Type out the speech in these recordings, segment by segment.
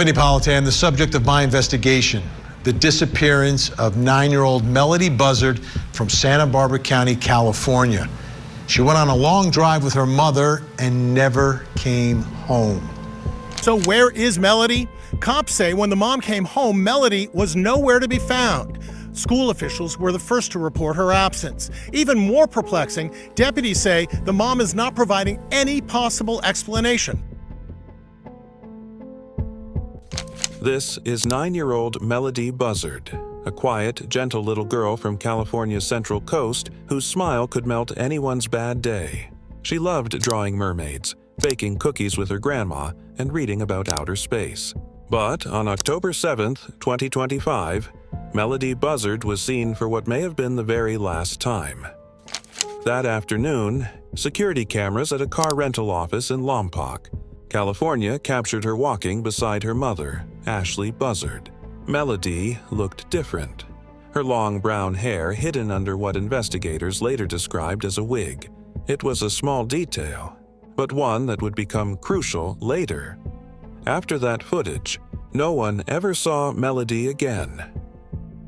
Politan, the subject of my investigation, the disappearance of 9-year-old Melodee Buzzard from Santa Barbara County, California. She went on a long drive with her mother and never came home. So where is Melodee? Cops say when the mom came home, Melodee was nowhere to be found. School officials were the first to report her absence. Even more perplexing, deputies say the mom is not providing any possible explanation. This is 9-year-old Melodee Buzzard, a quiet, gentle little girl from California's Central Coast whose smile could melt anyone's bad day. She loved drawing mermaids, baking cookies with her grandma, and reading about outer space. But on October 7th, 2025, Melodee Buzzard was seen for what may have been the very last time. That afternoon, security cameras at a car rental office in Lompoc, California captured her walking beside her mother, Ashley Buzzard. Melodee looked different. Her long brown hair hidden under what investigators later described as a wig. It was a small detail, but one that would become crucial later. After that footage, no one ever saw Melodee again.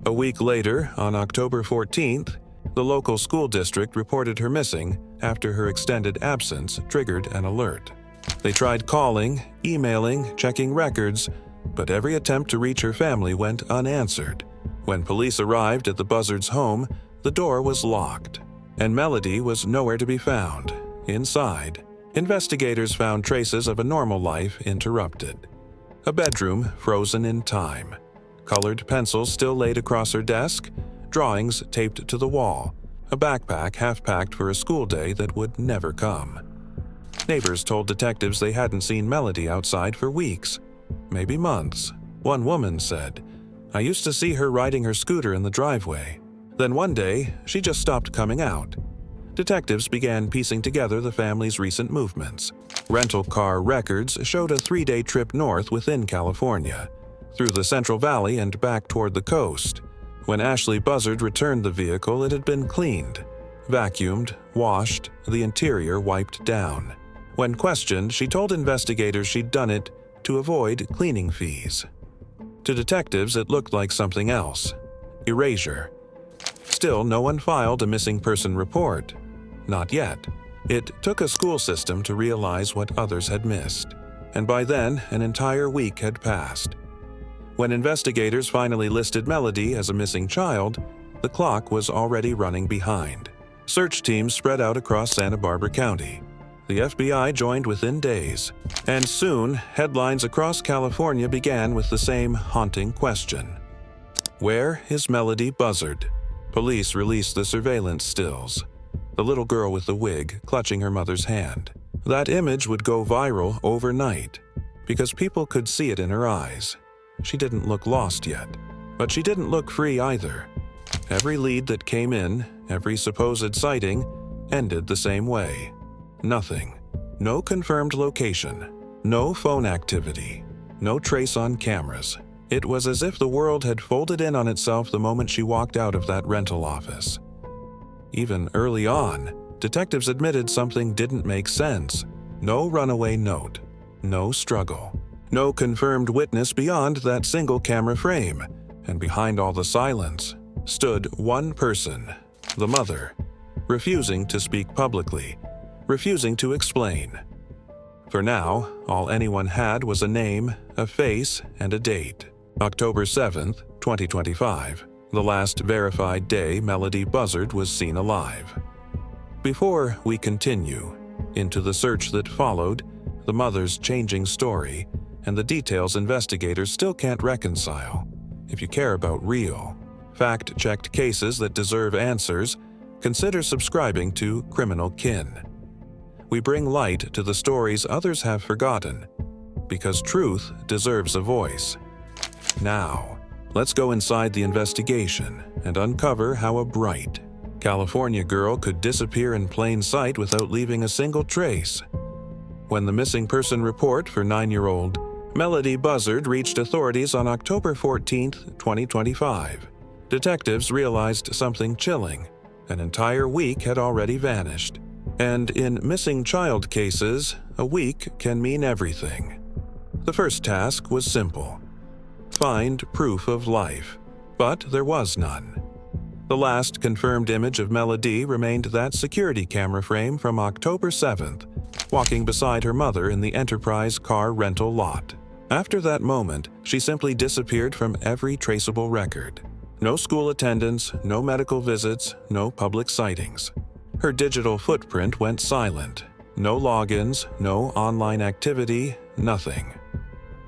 A week later, on October 14th, the local school district reported her missing after her extended absence triggered an alert. They tried calling, emailing, checking records, but every attempt to reach her family went unanswered. When police arrived at the Buzzards' home, the door was locked, and Melodee was nowhere to be found. Inside, investigators found traces of a normal life interrupted. A bedroom frozen in time. Colored pencils still laid across her desk, drawings taped to the wall, a backpack half-packed for a school day that would never come. Neighbors told detectives they hadn't seen Melodee outside for weeks, maybe months. One woman said, "I used to see her riding her scooter in the driveway. Then one day, she just stopped coming out." Detectives began piecing together the family's recent movements. Rental car records showed a 3-day trip north within California, through the Central Valley and back toward the coast. When Ashley Buzzard returned the vehicle, it had been cleaned, vacuumed, washed, the interior wiped down. When questioned, she told investigators she'd done it to avoid cleaning fees. To detectives, it looked like something else: erasure. Still, no one filed a missing person report. Not yet. It took a school system to realize what others had missed, and by then, an entire week had passed. When investigators finally listed Melodee as a missing child, the clock was already running behind. Search teams spread out across Santa Barbara County. The FBI joined within days, and soon, headlines across California began with the same haunting question: where is Melodee Buzzard? Police released the surveillance stills. The little girl with the wig clutching her mother's hand. That image would go viral overnight, because people could see it in her eyes. She didn't look lost yet, but she didn't look free either. Every lead that came in, every supposed sighting, ended the same way. Nothing. No confirmed location. No phone activity. No trace on cameras. It was as if the world had folded in on itself the moment she walked out of that rental office. Even early on, detectives admitted something didn't make sense. No runaway note. No struggle. No confirmed witness beyond that single camera frame. And behind all the silence stood one person, the mother, refusing to speak publicly, refusing to explain. For now, all anyone had was a name, a face, and a date. October 7th, 2025, the last verified day Melodee Buzzard was seen alive. Before we continue into the search that followed, the mother's changing story, and the details investigators still can't reconcile, if you care about real, fact-checked cases that deserve answers, consider subscribing to Criminal Kin. We bring light to the stories others have forgotten, because truth deserves a voice. Now, let's go inside the investigation and uncover how a bright California girl could disappear in plain sight without leaving a single trace. When the missing person report for 9-year-old Melodee Buzzard reached authorities on October 14, 2025, detectives realized something chilling. An entire week had already vanished. And in missing child cases, a week can mean everything. The first task was simple: find proof of life, but there was none. The last confirmed image of Melodee remained that security camera frame from October 7th, walking beside her mother in the Enterprise car rental lot. After that moment, she simply disappeared from every traceable record. No school attendance, no medical visits, no public sightings. Her digital footprint went silent. No logins, no online activity, nothing.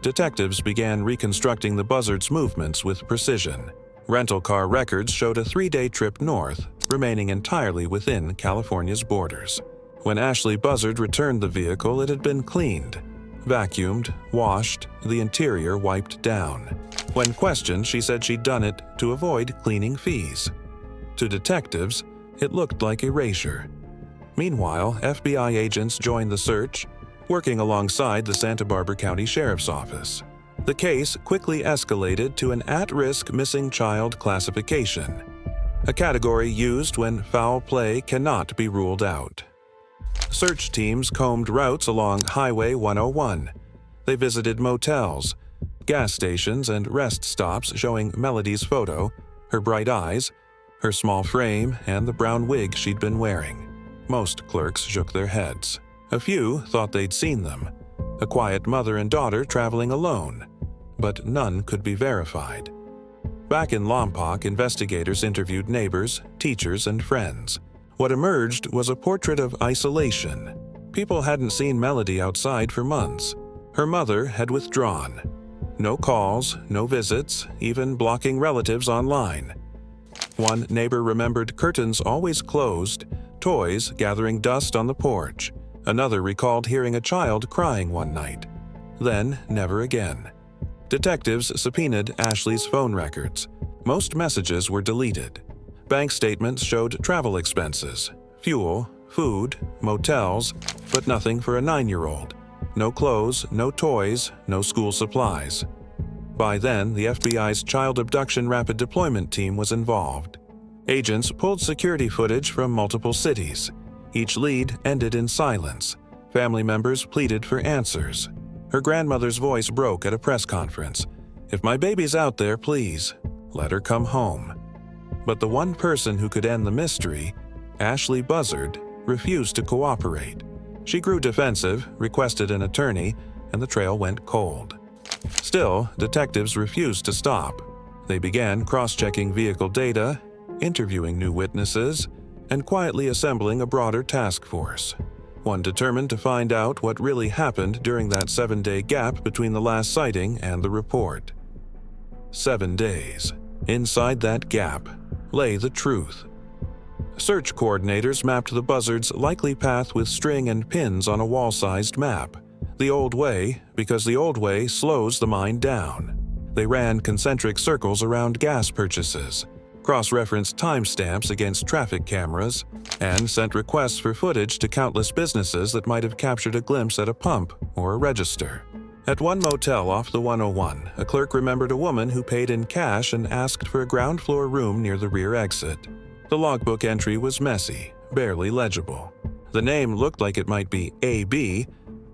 Detectives began reconstructing the Buzzard's movements with precision. Rental car records showed a 3-day trip north, remaining entirely within California's borders. When Ashley Buzzard returned the vehicle, it had been cleaned, vacuumed, washed, the interior wiped down. When questioned, she said she'd done it to avoid cleaning fees. To detectives, it looked like erasure. Meanwhile, FBI agents joined the search, working alongside the Santa Barbara County Sheriff's Office. The case quickly escalated to an at-risk missing child classification, a category used when foul play cannot be ruled out. Search teams combed routes along Highway 101. They visited motels, gas stations, and rest stops showing Melodee's photo, her bright eyes, her small frame, and the brown wig she'd been wearing. Most clerks shook their heads. A few thought they'd seen them, a quiet mother and daughter traveling alone, but none could be verified. Back in Lompoc, investigators interviewed neighbors, teachers, and friends. What emerged was a portrait of isolation. People hadn't seen Melodee outside for months. Her mother had withdrawn. No calls, no visits, even blocking relatives online. One neighbor remembered curtains always closed, toys gathering dust on the porch. Another recalled hearing a child crying one night. Then, never again. Detectives subpoenaed Ashley's phone records. Most messages were deleted. Bank statements showed travel expenses, fuel, food, motels, but nothing for a 9-year-old. No clothes, no toys, no school supplies. By then, the FBI's Child Abduction Rapid Deployment Team was involved. Agents pulled security footage from multiple cities. Each lead ended in silence. Family members pleaded for answers. Her grandmother's voice broke at a press conference. "If my baby's out there, please, let her come home." But the one person who could end the mystery, Ashley Buzzard, refused to cooperate. She grew defensive, requested an attorney, and the trail went cold. Still, detectives refused to stop. They began cross-checking vehicle data, interviewing new witnesses, and quietly assembling a broader task force. One determined to find out what really happened during that 7-day gap between the last sighting and the report. 7 days. Inside that gap lay the truth. Search coordinators mapped the Buzzard's likely path with string and pins on a wall-sized map. The old way, because the old way slows the mind down. They ran concentric circles around gas purchases, cross-referenced timestamps against traffic cameras, and sent requests for footage to countless businesses that might have captured a glimpse at a pump or a register. At one motel off the 101, a clerk remembered a woman who paid in cash and asked for a ground-floor room near the rear exit. The logbook entry was messy, barely legible. The name looked like it might be AB,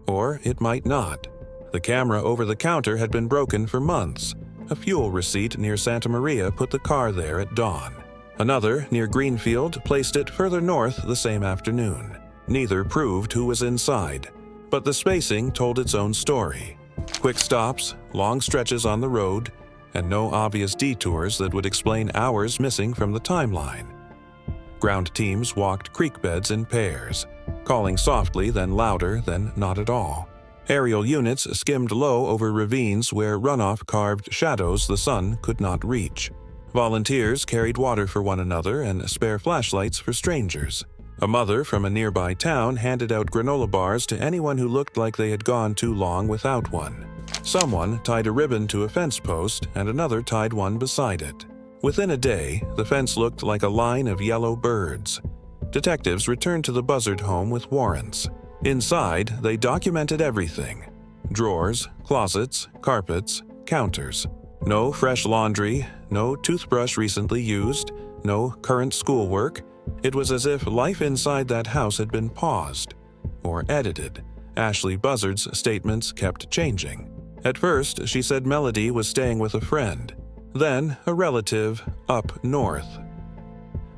or it might not. The camera over the counter had been broken for months. A fuel receipt near Santa Maria put the car there at dawn. Another, near Greenfield, placed it further north the same afternoon. Neither proved who was inside, but the spacing told its own story. Quick stops, long stretches on the road, and no obvious detours that would explain hours missing from the timeline. Ground teams walked creek beds in pairs, calling softly, then louder, then not at all. Aerial units skimmed low over ravines where runoff carved shadows the sun could not reach. Volunteers carried water for one another and spare flashlights for strangers. A mother from a nearby town handed out granola bars to anyone who looked like they had gone too long without one. Someone tied a ribbon to a fence post and another tied one beside it. Within a day, the fence looked like a line of yellow birds. Detectives returned to the Buzzard home with warrants. Inside, they documented everything: drawers, closets, carpets, counters. No fresh laundry, no toothbrush recently used, no current schoolwork. It was as if life inside that house had been paused or edited. Ashley Buzzard's statements kept changing. At first, she said Melodee was staying with a friend, then a relative up north.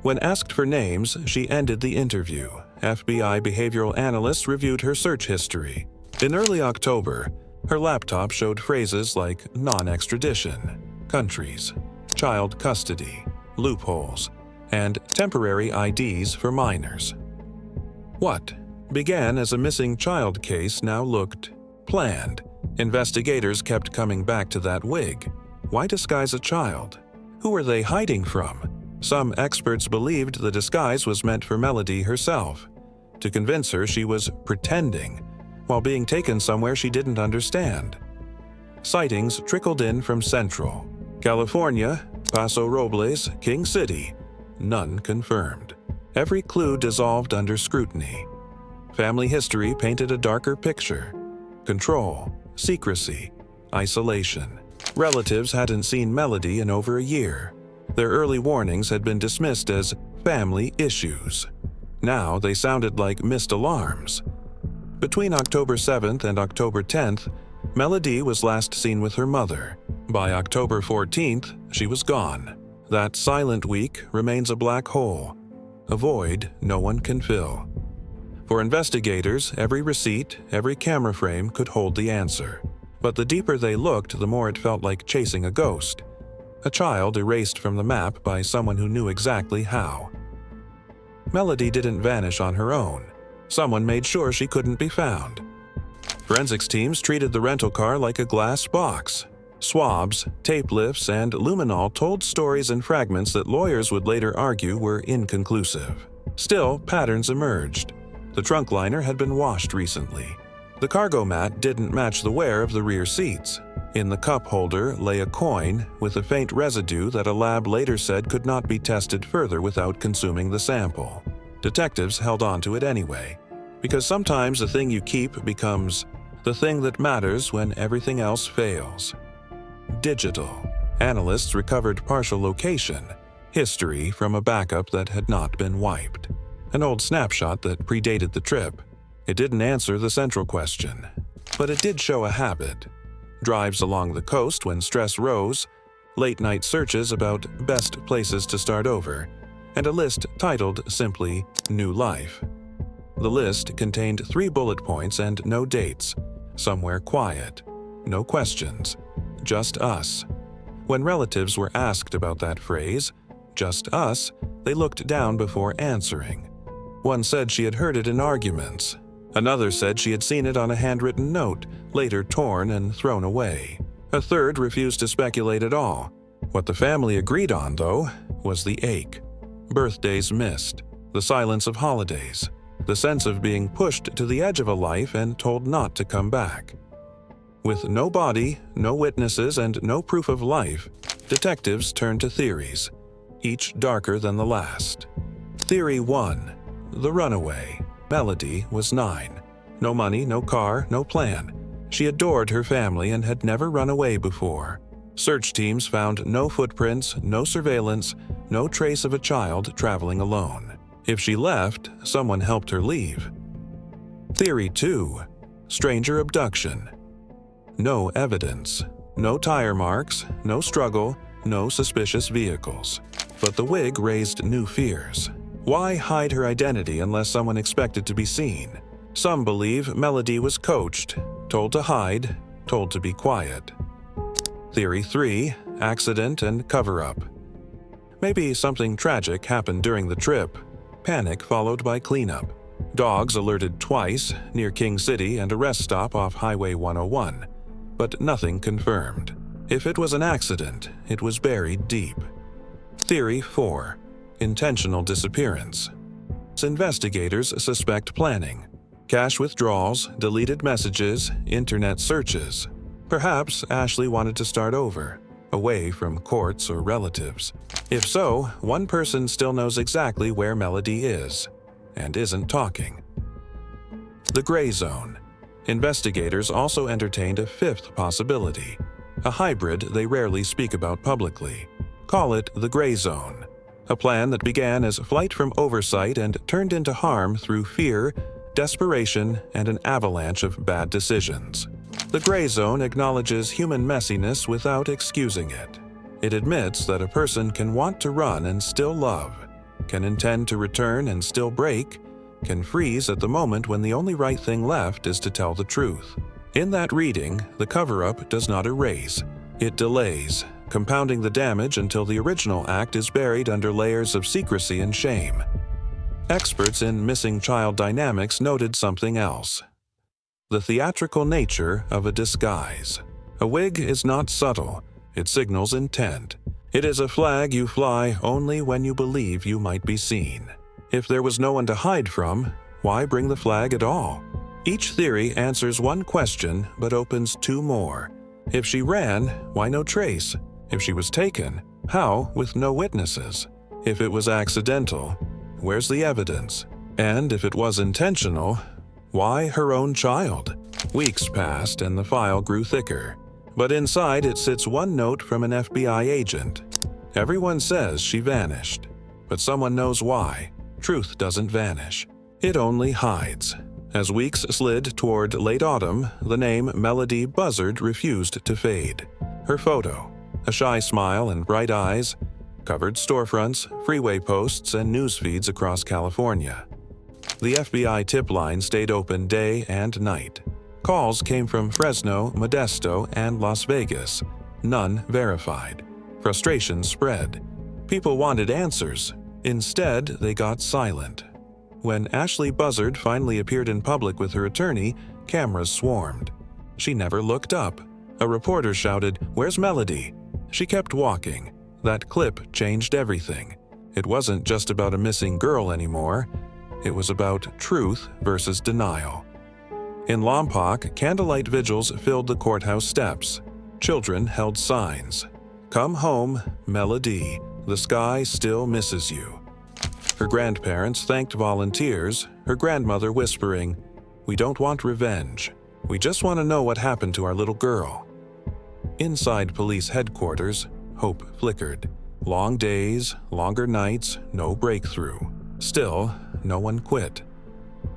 When asked for names, she ended the interview. FBI behavioral analysts reviewed her search history. In early October, her laptop showed phrases like non-extradition, countries, child custody, loopholes, and temporary IDs for minors. What began as a missing child case now looked planned. Investigators kept coming back to that wig. Why disguise a child? Who were they hiding from? Some experts believed the disguise was meant for Melodee herself, to convince her she was pretending while being taken somewhere she didn't understand. Sightings trickled in from Central, California, Paso Robles, King City. None confirmed. Every clue dissolved under scrutiny. Family history painted a darker picture. Control, secrecy, isolation. Relatives hadn't seen Melodee in over a year. Their early warnings had been dismissed as family issues. Now they sounded like missed alarms. Between October 7th and October 10th, Melodee was last seen with her mother. By October 14th, she was gone. That silent week remains a black hole, a void no one can fill. For investigators, every receipt, every camera frame could hold the answer. But the deeper they looked, the more it felt like chasing a ghost. A child erased from the map by someone who knew exactly how. Melodee didn't vanish on her own. Someone made sure she couldn't be found. Forensics teams treated the rental car like a glass box. Swabs, tape lifts, and luminol told stories and fragments that lawyers would later argue were inconclusive. Still, patterns emerged. The trunk liner had been washed recently. The cargo mat didn't match the wear of the rear seats. In the cup holder lay a coin with a faint residue that a lab later said could not be tested further without consuming the sample. Detectives held on to it anyway, because sometimes the thing you keep becomes the thing that matters when everything else fails. Digital. Analysts recovered partial location, history from a backup that had not been wiped. An old snapshot that predated the trip. It didn't answer the central question, but it did show a habit. Drives along the coast when stress rose, late-night searches about best places to start over, and a list titled simply New Life. The list contained 3 bullet points and no dates. Somewhere quiet. No questions. Just us. When relatives were asked about that phrase, just us, they looked down before answering. One said she had heard it in arguments. Another said she had seen it on a handwritten note, later torn and thrown away. A third refused to speculate at all. What the family agreed on, though, was the ache. Birthdays missed, the silence of holidays, the sense of being pushed to the edge of a life and told not to come back. With no body, no witnesses, and no proof of life, detectives turned to theories, each darker than the last. Theory 1. The runaway. Melodee was 9. No money, no car, no plan. She adored her family and had never run away before. Search teams found no footprints, no surveillance, no trace of a child traveling alone. If she left, someone helped her leave. Theory 2. Stranger abduction. No evidence. No tire marks, no struggle, no suspicious vehicles. But the wig raised new fears. Why hide her identity unless someone expected to be seen? Some believe Melodee was coached, told to hide, told to be quiet. Theory 3. Accident and cover-up. Maybe something tragic happened during the trip. Panic followed by cleanup. Dogs alerted twice, near King City and a rest stop off Highway 101. But nothing confirmed. If it was an accident, it was buried deep. Theory 4. Intentional disappearance. Investigators suspect planning. Cash withdrawals, deleted messages, internet searches. Perhaps Ashley wanted to start over, away from courts or relatives. If so, one person still knows exactly where Melodee is, and isn't talking. The gray zone. Investigators also entertained a 5th possibility, a hybrid they rarely speak about publicly. Call it the gray zone. A plan that began as flight from oversight and turned into harm through fear, desperation, and an avalanche of bad decisions. The gray zone acknowledges human messiness without excusing it. It admits that a person can want to run and still love, can intend to return and still break, can freeze at the moment when the only right thing left is to tell the truth. In that reading, the cover-up does not erase, it delays, compounding the damage until the original act is buried under layers of secrecy and shame. Experts in missing child dynamics noted something else: the theatrical nature of a disguise. A wig is not subtle, it signals intent. It is a flag you fly only when you believe you might be seen. If there was no one to hide from, why bring the flag at all? Each theory answers one question but opens two more. If she ran, why no trace? If she was taken, how with no witnesses? If it was accidental, where's the evidence? And if it was intentional, why her own child? Weeks passed and the file grew thicker. But inside it sits one note from an FBI agent. Everyone says she vanished, but someone knows why. Truth doesn't vanish. It only hides. As weeks slid toward late autumn, the name Melodee Buzzard refused to fade. Her photo, a shy smile and bright eyes, covered storefronts, freeway posts, and news feeds across California. The FBI tip line stayed open day and night. Calls came from Fresno, Modesto, and Las Vegas. None verified. Frustration spread. People wanted answers. Instead, they got silent. When Ashley Buzzard finally appeared in public with her attorney, cameras swarmed. She never looked up. A reporter shouted, "Where's Melodee?" She kept walking. That clip changed everything. It wasn't just about a missing girl anymore. It was about truth versus denial. In Lompoc, candlelight vigils filled the courthouse steps. Children held signs. "Come home, Melodee. The sky still misses you." Her grandparents thanked volunteers, her grandmother whispering, "We don't want revenge. We just want to know what happened to our little girl." Inside police headquarters, hope flickered. Long days, longer nights, no breakthrough. Still, no one quit.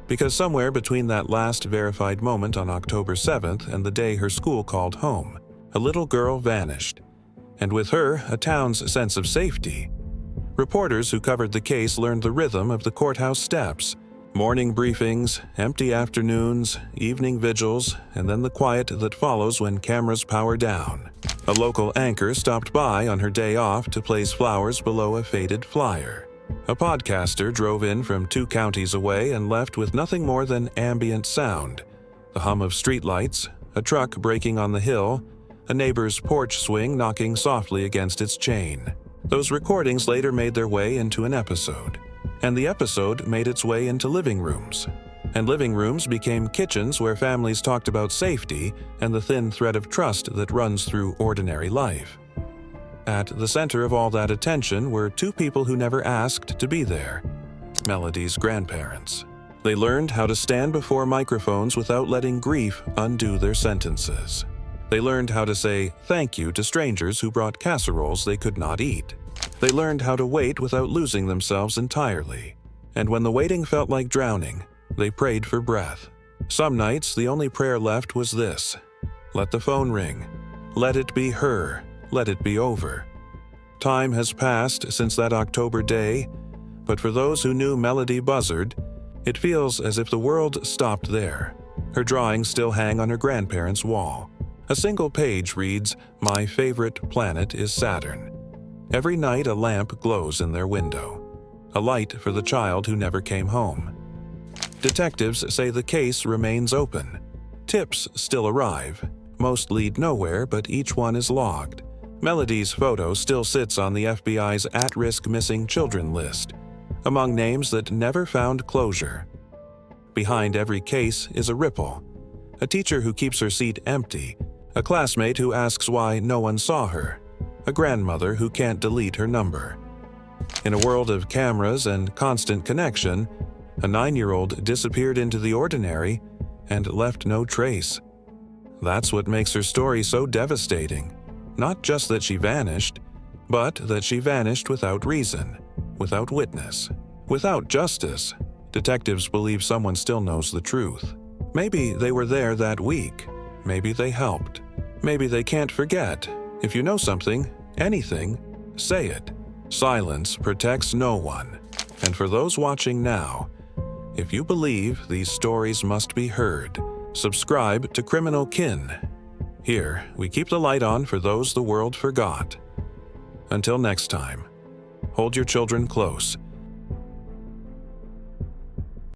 Because somewhere between that last verified moment on October 7th and the day her school called home, a little girl vanished. And with her, a town's sense of safety. Reporters who covered the case learned the rhythm of the courthouse steps. Morning briefings, empty afternoons, evening vigils, and then the quiet that follows when cameras power down. A local anchor stopped by on her day off to place flowers below a faded flyer. A podcaster drove in from 2 counties away and left with nothing more than ambient sound. The hum of streetlights, a truck braking on the hill, a neighbor's porch swing knocking softly against its chain. Those recordings later made their way into an episode. And the episode made its way into living rooms. And living rooms became kitchens where families talked about safety and the thin thread of trust that runs through ordinary life. At the center of all that attention were 2 people who never asked to be there: Melodee's grandparents. They learned how to stand before microphones without letting grief undo their sentences. They learned how to say thank you to strangers who brought casseroles they could not eat. They learned how to wait without losing themselves entirely. And when the waiting felt like drowning, they prayed for breath. Some nights, the only prayer left was this: let the phone ring. Let it be her. Let it be over. Time has passed since that October day, but for those who knew Melodee Buzzard, it feels as if the world stopped there. Her drawings still hang on her grandparents' wall. A single page reads, "My favorite planet is Saturn." Every night a lamp glows in their window. A light for the child who never came home. Detectives say the case remains open. Tips still arrive. Most lead nowhere, but each one is logged. Melodee's photo still sits on the FBI's at-risk missing children list, among names that never found closure. Behind every case is a ripple. A teacher who keeps her seat empty, a classmate who asks why no one saw her, a grandmother who can't delete her number. In a world of cameras and constant connection, a 9-year-old disappeared into the ordinary and left no trace. That's what makes her story so devastating. Not just that she vanished, but that she vanished without reason, without witness, without justice. Detectives believe someone still knows the truth. Maybe they were there that week. Maybe they helped. Maybe they can't forget. If you know something, anything, say it. Silence protects no one. And for those watching now, if you believe these stories must be heard, subscribe to Criminal Kin. Here, we keep the light on for those the world forgot. Until next time, hold your children close